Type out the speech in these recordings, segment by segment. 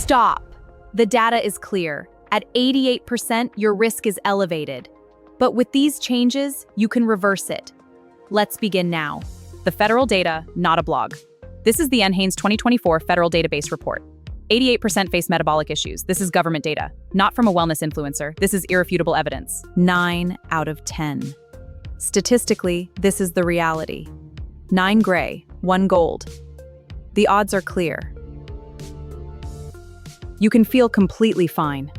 Stop! The data is clear. At 88%, your risk is elevated. But with these changes, you can reverse it. Let's begin now. The federal data, not a blog. This is the NHANES 2024 Federal Database Report. 88% face metabolic issues. This is government data, not from a wellness influencer. This is irrefutable evidence. 9 out of 10. Statistically, this is the reality. 9 gray, 1 gold. The odds are clear. You can feel completely fine.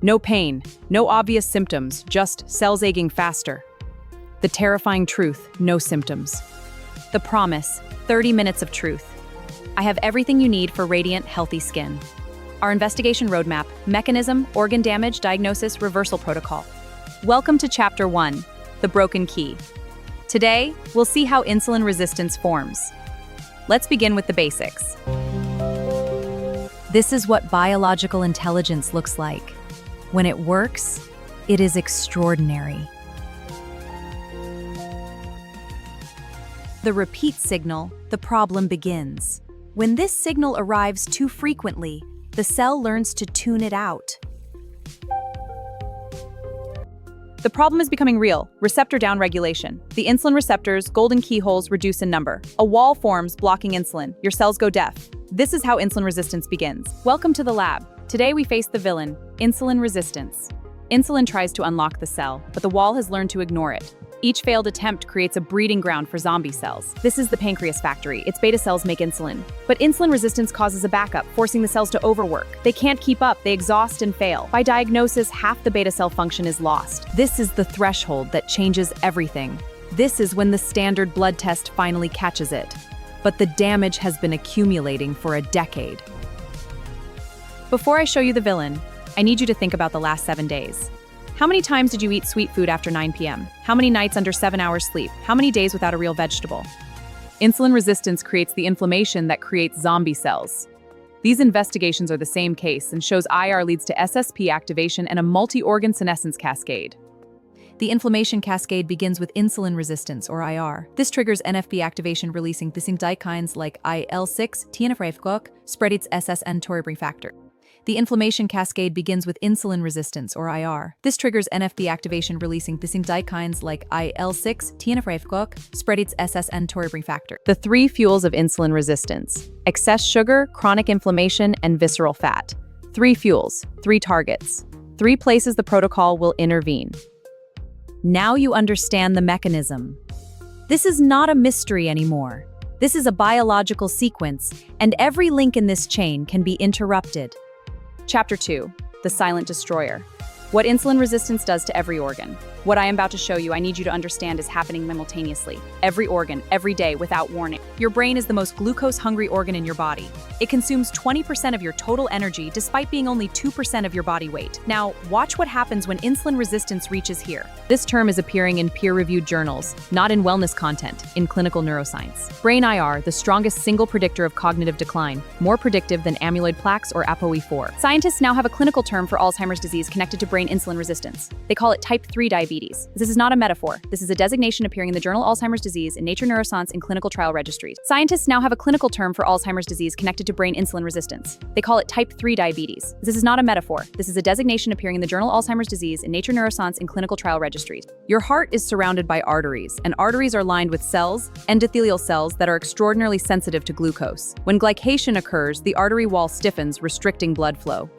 No pain, no obvious symptoms, just cells aging faster. The terrifying truth, no symptoms. The promise, 30 minutes of truth. I have everything you need for radiant, healthy skin. Our investigation roadmap, mechanism, organ damage, diagnosis, reversal protocol. Welcome to Chapter 1, the broken key. Today, we'll see how insulin resistance forms. Let's begin with the basics. This is what biological intelligence looks like. When it works, it is extraordinary. The repeat signal, the problem begins. When this signal arrives too frequently, the cell learns to tune it out. The problem is becoming real, receptor downregulation. The insulin receptors, golden keyholes, reduce in number. A wall forms blocking insulin. Your cells go deaf. This is how insulin resistance begins. Welcome to the lab. Today we face the villain, insulin resistance. Insulin tries to unlock the cell, but the wall has learned to ignore it. Each failed attempt creates a breeding ground for zombie cells. This is the pancreas factory. Its beta cells make insulin. But insulin resistance causes a backup, forcing the cells to overwork. They can't keep up, they exhaust and fail. By diagnosis, half the beta cell function is lost. This is the threshold that changes everything. This is when the standard blood test finally catches it. But the damage has been accumulating for a decade. Before I show you the villain, I need you to think about the last 7 days. How many times did you eat sweet food after 9 p.m.? How many nights under 7 hours sleep? How many days without a real vegetable? Insulin resistance creates the inflammation that creates zombie cells. These investigations are the same case and shows IR leads to SSP activation and a multi-organ senescence cascade. The inflammation cascade begins with insulin resistance, or IR. This triggers NFB activation, releasing cytokines like IL-6, TNF-reifgok, spreadits SSN Torebring factor. The inflammation cascade begins with insulin resistance, or IR. This triggers NFB activation, releasing cytokines like IL-6, TNF-reifgok, spreadits SSN Torebring factor. The 3 fuels of insulin resistance: excess sugar, chronic inflammation, and visceral fat. 3 fuels, 3 targets, 3 places the protocol will intervene. Now you understand the mechanism. This is not a mystery anymore. This is a biological sequence, and every link in this chain can be interrupted. Chapter 2, the silent destroyer. What insulin resistance does to every organ. What I am about to show you, I need you to understand, is happening simultaneously. Every organ, every day, without warning. Your brain is the most glucose-hungry organ in your body. It consumes 20% of your total energy, despite being only 2% of your body weight. Now, watch what happens when insulin resistance reaches here. This term is appearing in peer-reviewed journals, not in wellness content, in clinical neuroscience. Brain IR, the strongest single predictor of cognitive decline, more predictive than amyloid plaques or ApoE4. Scientists now have a clinical term for Alzheimer's disease connected to brain insulin resistance. They call it type 3 diabetes. This is not a metaphor. This is a designation appearing in the journal Alzheimer's Disease in Nature Neuroscience in clinical trial registries. Scientists now have a clinical term for Alzheimer's disease connected to brain insulin resistance. They call it type 3 diabetes. This is not a metaphor. This is a designation appearing in the journal Alzheimer's Disease in Nature Neuroscience in clinical trial registries. Your heart is surrounded by arteries, and arteries are lined with cells, endothelial cells, that are extraordinarily sensitive to glucose. When glycation occurs, the artery wall stiffens, restricting blood flow.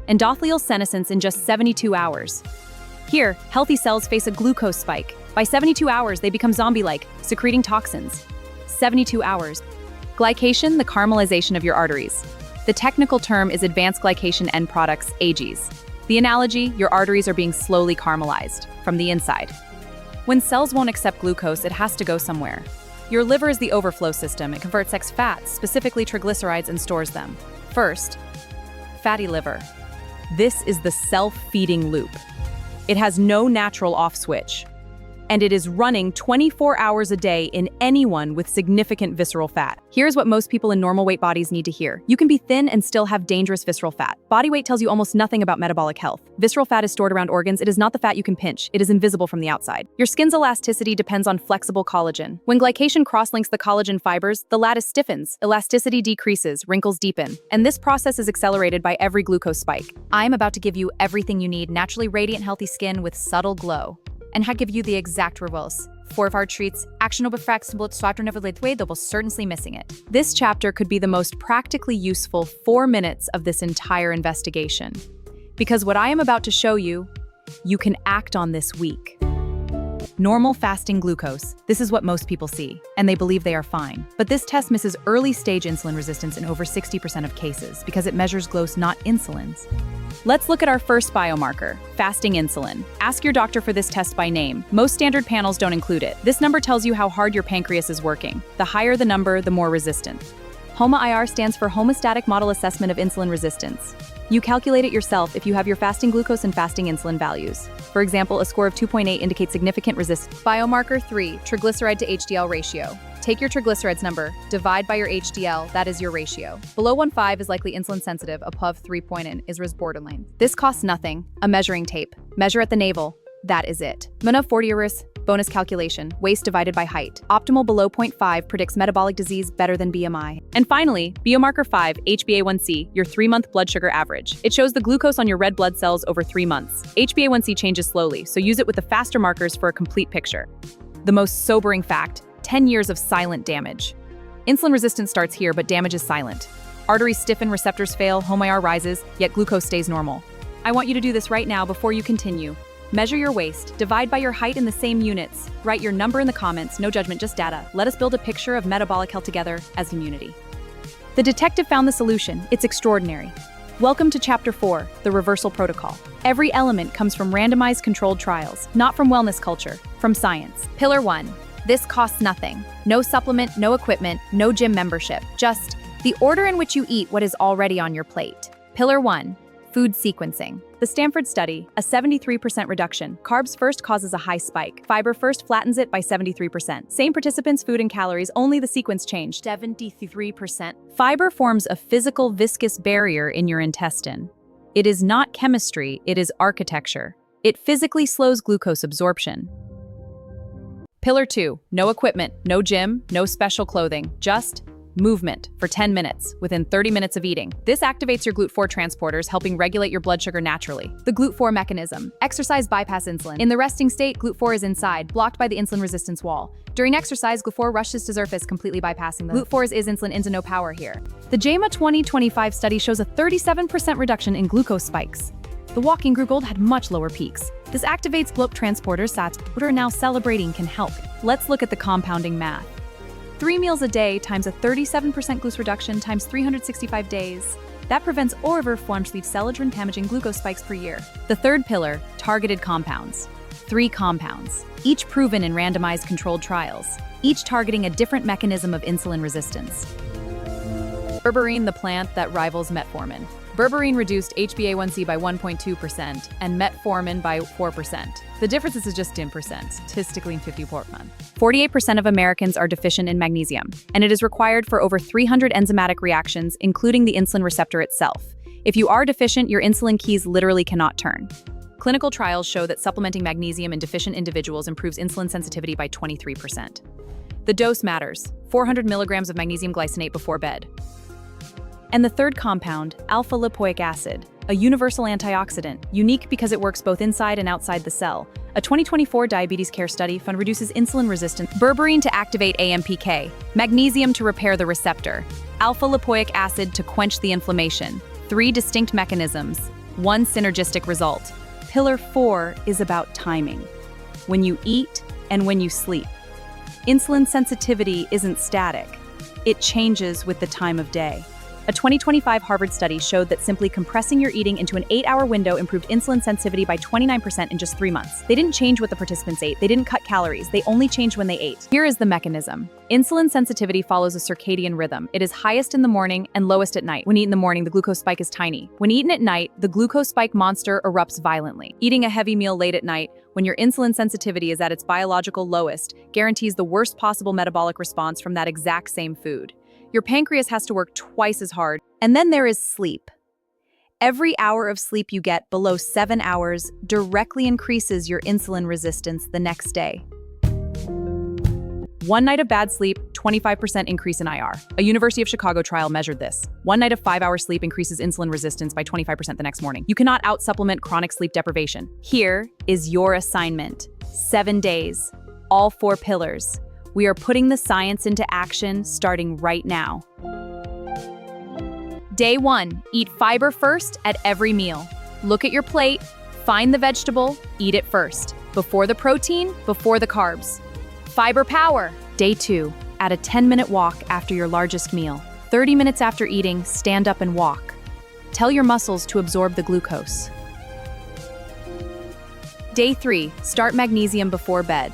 Endothelial senescence in just 72 hours. Here, healthy cells face a glucose spike. By 72 hours, they become zombie-like, secreting toxins. 72 hours. Glycation, the caramelization of your arteries. The technical term is advanced glycation end products, AGEs. The analogy, your arteries are being slowly caramelized, from the inside. When cells won't accept glucose, it has to go somewhere. Your liver is the overflow system. It converts excess fats, specifically triglycerides, and stores them. First, fatty liver. This is the self-feeding loop. It has no natural off switch. and it is running 24 hours a day in anyone with significant visceral fat. Here's what most people in normal weight bodies need to hear. You can be thin and still have dangerous visceral fat. Body weight tells you almost nothing about metabolic health. Visceral fat is stored around organs. It is not the fat you can pinch. It is invisible from the outside. Your skin's elasticity depends on flexible collagen. When glycation cross-links the collagen fibers, the lattice stiffens, elasticity decreases, wrinkles deepen. And this process is accelerated by every glucose spike. I'm about to give you everything you need: naturally radiant, healthy skin with subtle glow. And I give you the exact reverse. 4 of our treats, actionable facts, double certainly missing it. This chapter could be the most practically useful 4 minutes of this entire investigation. Because what I am about to show you, you can act on this week. Normal fasting glucose. This is what most people see, and they believe they are fine. But this test misses early-stage insulin resistance in over 60% of cases because it measures glucose, not insulins. Let's look at our first biomarker, fasting insulin. Ask your doctor for this test by name. Most standard panels don't include it. This number tells you how hard your pancreas is working. The higher the number, the more resistant. HOMA-IR stands for Homeostatic Model Assessment of Insulin Resistance. You calculate it yourself if you have your fasting glucose and fasting insulin values. For example, a score of 2.8 indicates significant resistance. Biomarker 3, triglyceride to HDL ratio. Take your triglycerides number, divide by your HDL, that is your ratio. Below 1.5 is likely insulin sensitive, above 3.0 is borderline. This costs nothing. A measuring tape. Measure at the navel. That is it. Mana 40 euros. Bonus calculation, waist divided by height. Optimal below 0.5 predicts metabolic disease better than BMI. And finally, biomarker 5, HbA1c, your 3-month blood sugar average. It shows the glucose on your red blood cells over 3 months. HbA1c changes slowly, so use it with the faster markers for a complete picture. The most sobering fact, 10 years of silent damage. Insulin resistance starts here, but damage is silent. Arteries stiffen, receptors fail, HOMA-IR rises, yet glucose stays normal. I want you to do this right now before you continue. Measure your waist, divide by your height in the same units. Write your number in the comments, no judgment, just data. Let us build a picture of metabolic health together as community. The detective found the solution. It's extraordinary. Welcome to Chapter 4, the reversal protocol. Every element comes from randomized controlled trials, not from wellness culture, from science. Pillar 1. This costs nothing. No supplement, no equipment, no gym membership. Just the order in which you eat what is already on your plate. Pillar 1. Food sequencing. The Stanford study, a 73% reduction. Carbs first causes a high spike. Fiber first flattens it by 73%. Same participants' food and calories, only the sequence changed. 73%. Fiber forms a physical viscous barrier in your intestine. It is not chemistry, it is architecture. It physically slows glucose absorption. Pillar 2, no equipment, no gym, no special clothing, just movement for 10 minutes within 30 minutes of eating. This activates your GLUT4 transporters, helping regulate your blood sugar naturally. The GLUT4 mechanism. Exercise bypass insulin. In the resting state, GLUT4 is inside, blocked by the insulin resistance wall. During exercise, GLUT4 rushes to surface, completely bypassing them. GLUT4 is insulin into no power here. The JAMA 2025 study shows a 37% reduction in glucose spikes. The walking group gold had much lower peaks. This activates GLUT transporters that are now celebrating can help. Let's look at the compounding math. 3 meals a day times a 37% glucose reduction times 365 days. That prevents over 400 celadrin damaging glucose spikes per year. The third pillar, targeted compounds. 3 compounds, each proven in randomized controlled trials, each targeting a different mechanism of insulin resistance. Berberine, the plant that rivals metformin. Berberine reduced HbA1c by 1.2% and metformin by 4%. The difference is just 10%, statistically 50%. 48% of Americans are deficient in magnesium, and it is required for over 300 enzymatic reactions, including the insulin receptor itself. If you are deficient, your insulin keys literally cannot turn. Clinical trials show that supplementing magnesium in deficient individuals improves insulin sensitivity by 23%. The dose matters, 400 milligrams of magnesium glycinate before bed. And the third compound, alpha-lipoic acid, a universal antioxidant, unique because it works both inside and outside the cell. A 2024 diabetes care study fund reduces insulin resistance. Berberine to activate AMPK, magnesium to repair the receptor, alpha-lipoic acid to quench the inflammation. 3 distinct mechanisms, 1 synergistic result. Pillar 4 is about timing. When you eat and when you sleep. Insulin sensitivity isn't static. It changes with the time of day. A 2025 Harvard study showed that simply compressing your eating into an 8-hour window improved insulin sensitivity by 29% in just 3 months. They didn't change what the participants ate, they didn't cut calories, they only changed when they ate. Here is the mechanism. Insulin sensitivity follows a circadian rhythm. It is highest in the morning and lowest at night. When eaten in the morning, the glucose spike is tiny. When eaten at night, the glucose spike monster erupts violently. Eating a heavy meal late at night, when your insulin sensitivity is at its biological lowest, guarantees the worst possible metabolic response from that exact same food. Your pancreas has to work twice as hard. And then there is sleep. Every hour of sleep you get below 7 hours directly increases your insulin resistance the next day. 1 night of bad sleep, 25% increase in IR. A University of Chicago trial measured this. 1 night of 5-hour sleep increases insulin resistance by 25% the next morning. You cannot out-supplement chronic sleep deprivation. Here is your assignment. 7 days, all 4 pillars. We are putting the science into action starting right now. Day 1, eat fiber first at every meal. Look at your plate, find the vegetable, eat it first. Before the protein, before the carbs. Fiber power. Day 2, add a 10-minute walk after your largest meal. 30 minutes after eating, stand up and walk. Tell your muscles to absorb the glucose. Day 3, start magnesium before bed.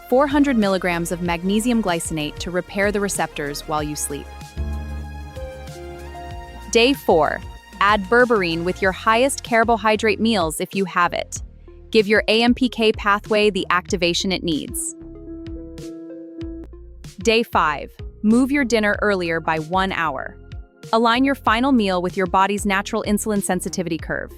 400 milligrams of magnesium glycinate to repair the receptors while you sleep. Day 4, add berberine with your highest carbohydrate meals if you have it. Give your AMPK pathway the activation it needs. Day 5, move your dinner earlier by 1 hour. Align your final meal with your body's natural insulin sensitivity curve.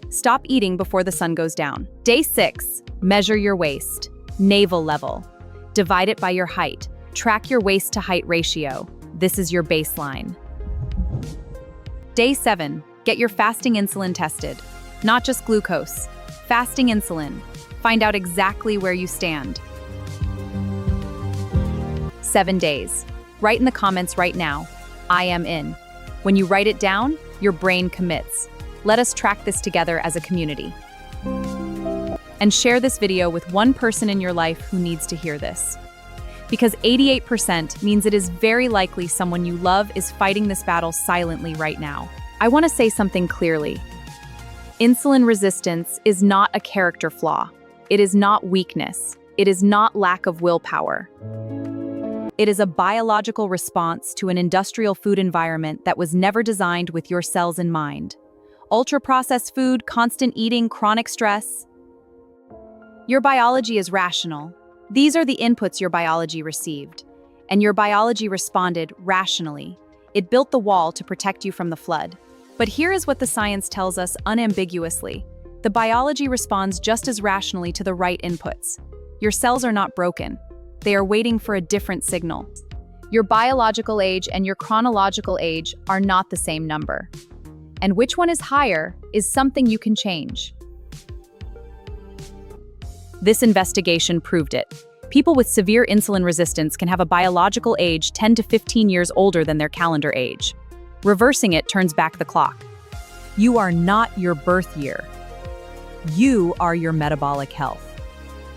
Stop eating before the sun goes down. Day 6, measure your waist. Navel level. Divide it by your height. Track your waist to height ratio. This is your baseline. Day 7, get your fasting insulin tested. Not just glucose, fasting insulin. Find out exactly where you stand. 7 days. Write in the comments right now, I am in. When you write it down, your brain commits. Let us track this together as a community. And share this video with one person in your life who needs to hear this. Because 88% means it is very likely someone you love is fighting this battle silently right now. I want to say something clearly. Insulin resistance is not a character flaw. It is not weakness. It is not lack of willpower. It is a biological response to an industrial food environment that was never designed with your cells in mind. Ultra-processed food, constant eating, chronic stress. Your biology is rational. These are the inputs your biology received. And your biology responded rationally. It built the wall to protect you from the flood. But here is what the science tells us unambiguously. The biology responds just as rationally to the right inputs. Your cells are not broken. They are waiting for a different signal. Your biological age and your chronological age are not the same number. And which one is higher is something you can change. This investigation proved it. People with severe insulin resistance can have a biological age 10 to 15 years older than their calendar age. Reversing it turns back the clock. You are not your birth year. You are your metabolic health.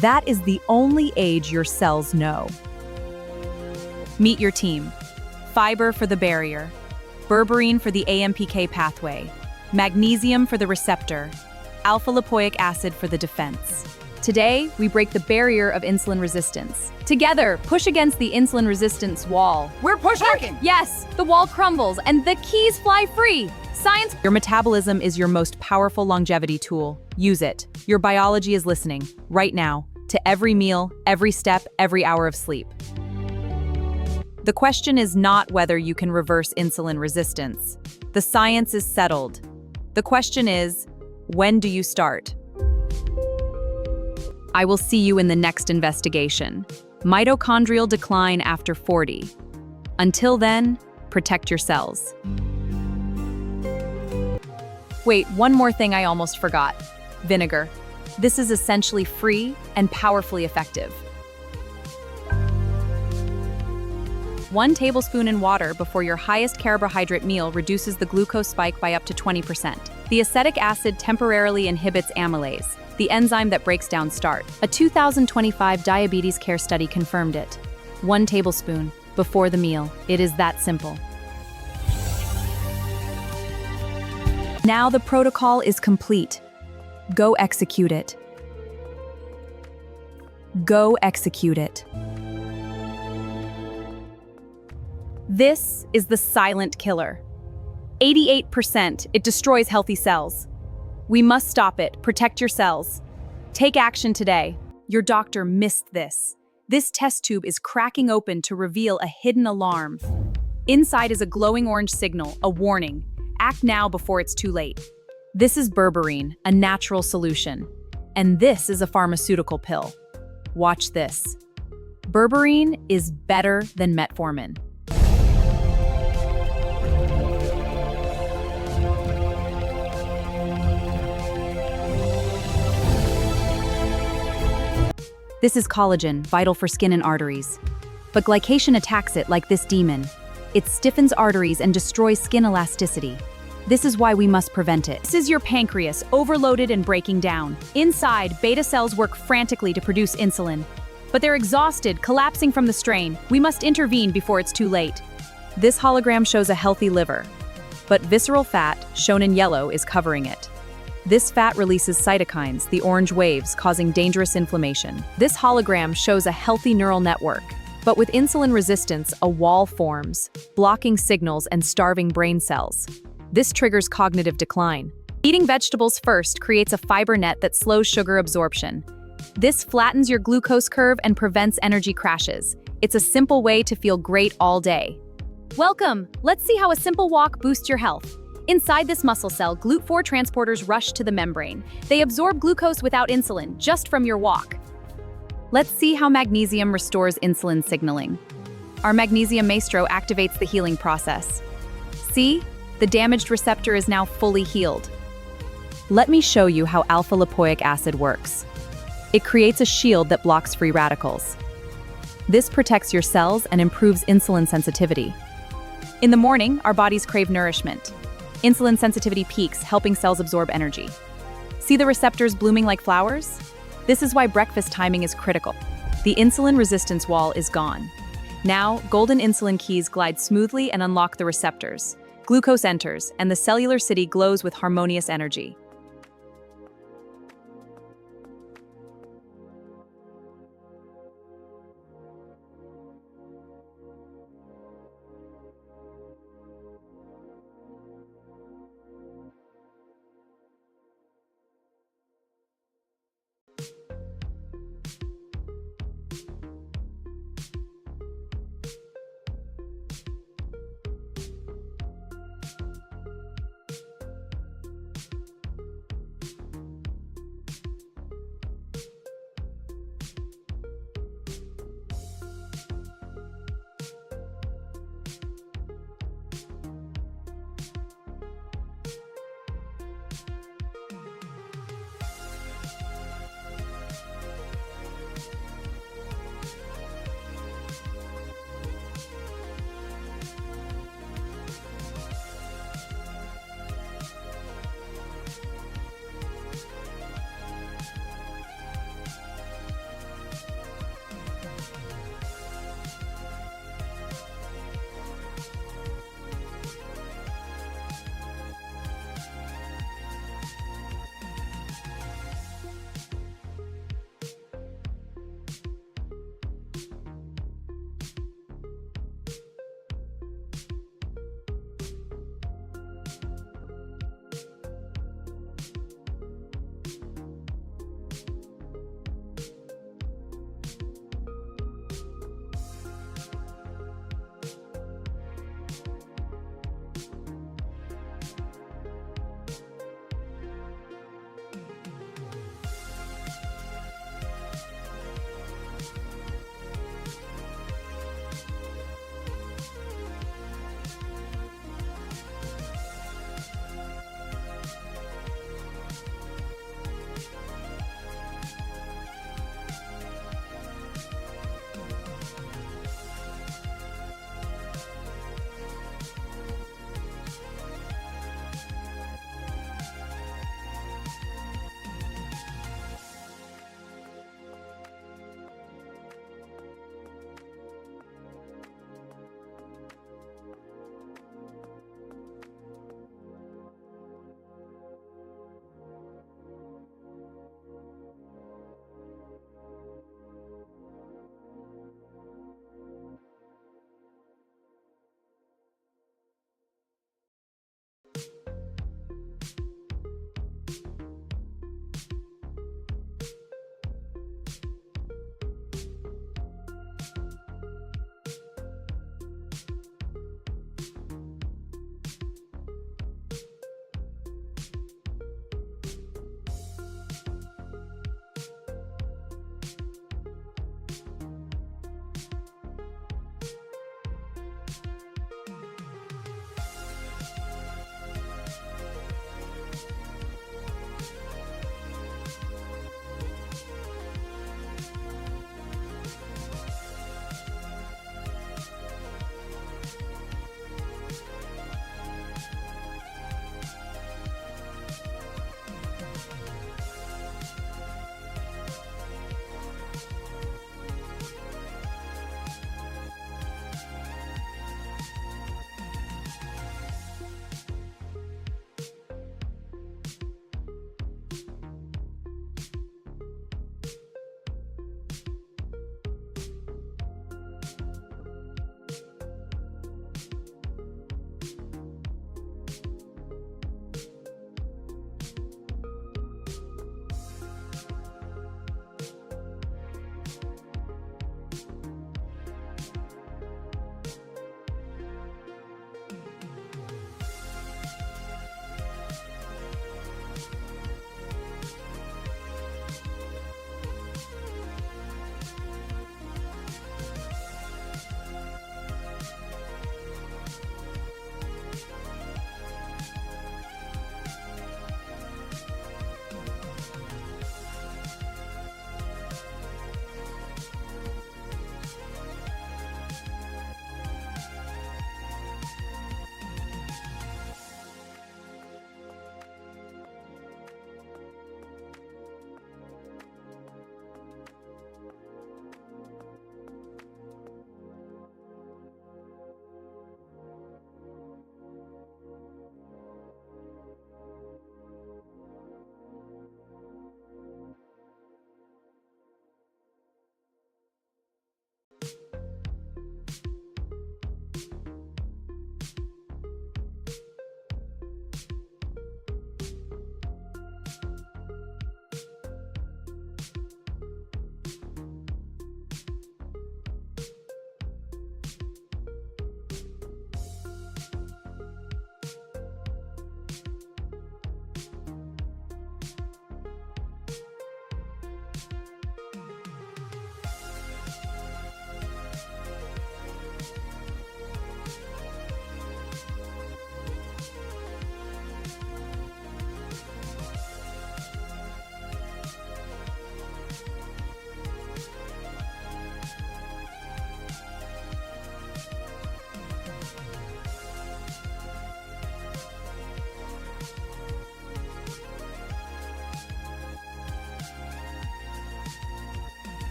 That is the only age your cells know. Meet your team. Fiber for the barrier, berberine for the AMPK pathway, magnesium for the receptor, alpha-lipoic acid for the defense. Today, we break the barrier of insulin resistance. Together, push against the insulin resistance wall. We're pushing! Yes, the wall crumbles and the keys fly free. Science. Your metabolism is your most powerful longevity tool. Use it. Your biology is listening, right now, to every meal, every step, every hour of sleep. The question is not whether you can reverse insulin resistance. The science is settled. The question is, when do you start? I will see you in the next investigation. Mitochondrial decline after 40. Until then, protect your cells. Wait, one more thing I almost forgot. Vinegar. This is essentially free and powerfully effective. 1 tablespoon in water before your highest carbohydrate meal reduces the glucose spike by up to 20%. The acetic acid temporarily inhibits amylase, the enzyme that breaks down starch. A 2025 diabetes care study confirmed it. 1 tablespoon before the meal. It is that simple. Now the protocol is complete. Go execute it. Go execute it. This is the silent killer. 88%, it destroys healthy cells. We must stop it. Protect your cells. Take action today. Your doctor missed this. This test tube is cracking open to reveal a hidden alarm. Inside is a glowing orange signal, a warning. Act now before it's too late. This is berberine, a natural solution. And this is a pharmaceutical pill. Watch this. Berberine is better than metformin. This is collagen, vital for skin and arteries. But glycation attacks it like this demon. It stiffens arteries and destroys skin elasticity. This is why we must prevent it. This is your pancreas, overloaded and breaking down. Inside, beta cells work frantically to produce insulin. But they're exhausted, collapsing from the strain. We must intervene before it's too late. This hologram shows a healthy liver. But visceral fat, shown in yellow, is covering it. This fat releases cytokines, the orange waves, causing dangerous inflammation. This hologram shows a healthy neural network. But with insulin resistance, a wall forms, blocking signals and starving brain cells. This triggers cognitive decline. Eating vegetables first creates a fiber net that slows sugar absorption. This flattens your glucose curve and prevents energy crashes. It's a simple way to feel great all day. Welcome! Let's see how a simple walk boosts your health. Inside this muscle cell, GLUT4 transporters rush to the membrane. They absorb glucose without insulin, just from your walk. Let's see how magnesium restores insulin signaling. Our magnesium maestro activates the healing process. See? The damaged receptor is now fully healed. Let me show you how alpha-lipoic acid works. It creates a shield that blocks free radicals. This protects your cells and improves insulin sensitivity. In the morning, our bodies crave nourishment. Insulin sensitivity peaks, helping cells absorb energy. See the receptors blooming like flowers? This is why breakfast timing is critical. The insulin resistance wall is gone. Now, golden insulin keys glide smoothly and unlock the receptors. Glucose enters, and the cellular city glows with harmonious energy.